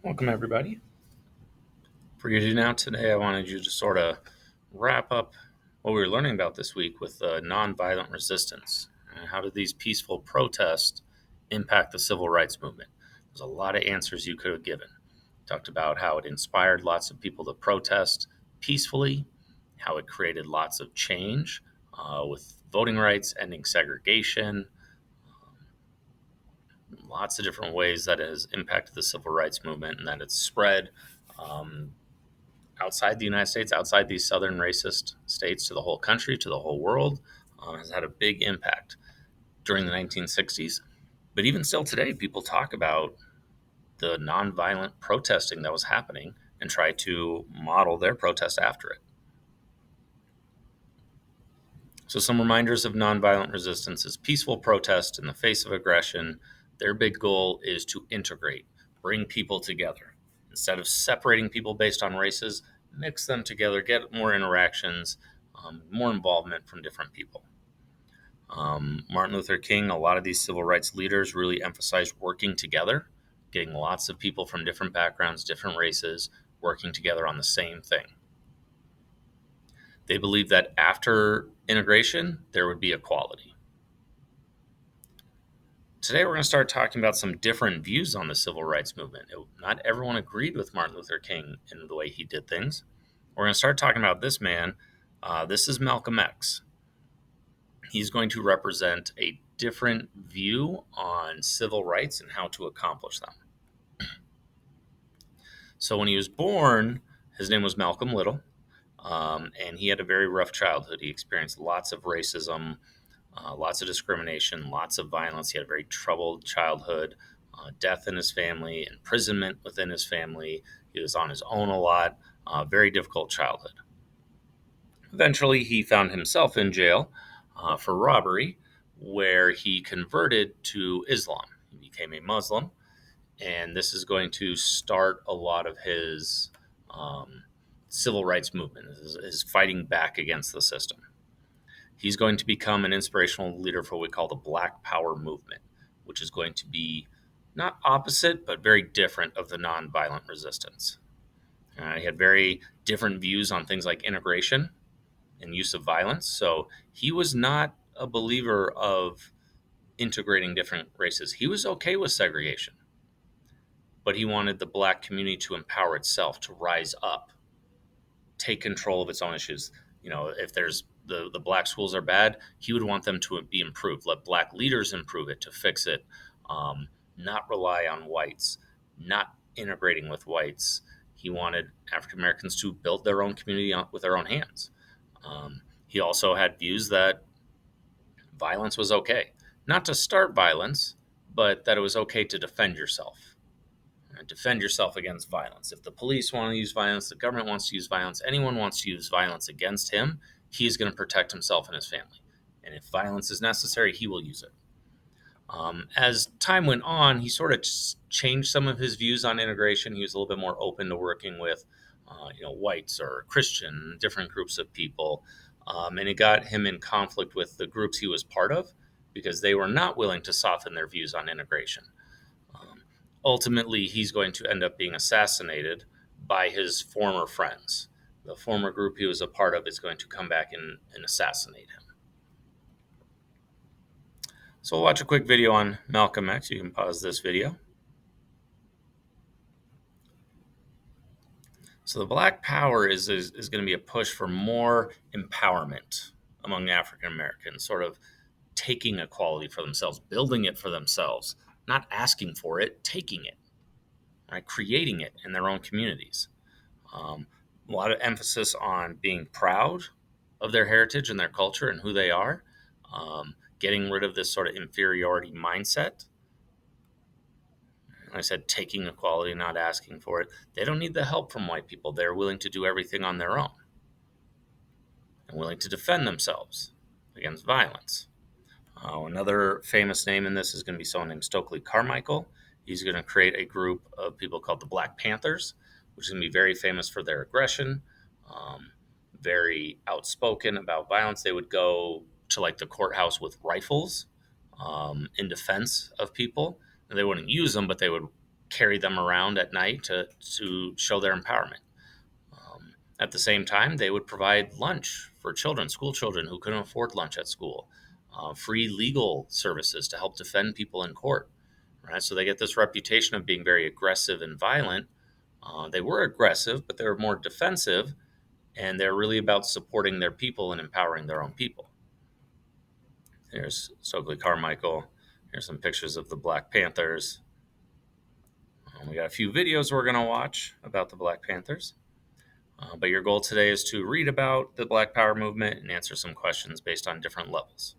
Welcome, everybody. For you now today, I wanted you to sort of wrap up what we were learning about this week with nonviolent resistance. And how did these peaceful protests impact the civil rights movement? There's a lot of answers you could have given. Talked about how it inspired lots of people to protest peacefully, how it created lots of change with voting rights, ending segregation, lots of different ways that it has impacted the civil rights movement and that it's spread um, outside the United States, outside these southern racist states, to the whole country, to the whole world, has had a big impact during the 1960s. But even still today, people talk about the nonviolent protesting that was happening and try to model their protest after it. So, some reminders of nonviolent resistance is peaceful protest in the face of aggression. Their big goal is to integrate, bring people together. Instead of separating people based on races, mix them together, get more interactions, more involvement from different people. Martin Luther King, a lot of these civil rights leaders really emphasized working together, getting lots of people from different backgrounds, different races, working together on the same thing. They believed that after integration, there would be equality. Today, we're going to start talking about some different views on the civil rights movement. Not everyone agreed with Martin Luther King in the way he did things. We're going to start talking about this man. This is Malcolm X. He's going to represent a different view on civil rights and how to accomplish them. So, when he was born, his name was Malcolm Little, and he had a very rough childhood. He experienced lots of racism, lots of discrimination, lots of violence. He had a very troubled childhood, death in his family, imprisonment within his family. He was on his own a lot, very difficult childhood. Eventually, he found himself in jail for robbery, where he converted to Islam. He became a Muslim, and this is going to start a lot of his civil rights movement, his fighting back against the system. He's going to become an inspirational leader for what we call the Black Power movement, which is going to be not opposite, but very different of the nonviolent resistance. He had very different views on things like integration and use of violence. So he was not a believer of integrating different races. He was okay with segregation, but he wanted the black community to empower itself, to rise up, take control of its own issues. If there's the black schools are bad, he would want them to be improved. Let black leaders improve it, to fix it, not rely on whites, not integrating with whites. He wanted African Americans to build their own community with their own hands. He also had views that violence was okay, not to start violence, but that it was okay to defend yourself. Defend yourself against violence. If the police want to use violence, the government wants to use violence, anyone wants to use violence against him, he's going to protect himself and his family. And if violence is necessary, he will use it. As time went on, he sort of changed some of his views on integration. He was a little bit more open to working with, whites or Christian, different groups of people, and it got him in conflict with the groups he was part of because they were not willing to soften their views on integration. Ultimately, he's going to end up being assassinated by his former friends. The former group he was a part of is going to come back and assassinate him. So we'll watch a quick video on Malcolm X. You can pause this video. So the Black Power is going to be a push for more empowerment among African Americans, sort of taking equality for themselves, building it for themselves, not asking for it, taking it, right? Creating it in their own communities. A lot of emphasis on being proud of their heritage and their culture and who they are, getting rid of this sort of inferiority mindset. I said taking equality, not asking for it. They don't need the help from white people. They're willing to do everything on their own and willing to defend themselves against violence. Another famous name in this is going to be someone named Stokely Carmichael. He's going to create a group of people called the Black Panthers, which is going to be very famous for their aggression, very outspoken about violence. They would go to like the courthouse with rifles in defense of people. And they wouldn't use them, but they would carry them around at night to show their empowerment. At the same time, they would provide lunch for children, school children who couldn't afford lunch at school, free legal services to help defend people in court. Right, so they get this reputation of being very aggressive and violent. They were aggressive, but they were more defensive, and they're really about supporting their people and empowering their own people. Here's Stokely Carmichael. Here's some pictures of the Black Panthers. We got a few videos we're going to watch about the Black Panthers. But your goal today is to read about the Black Power movement and answer some questions based on different levels.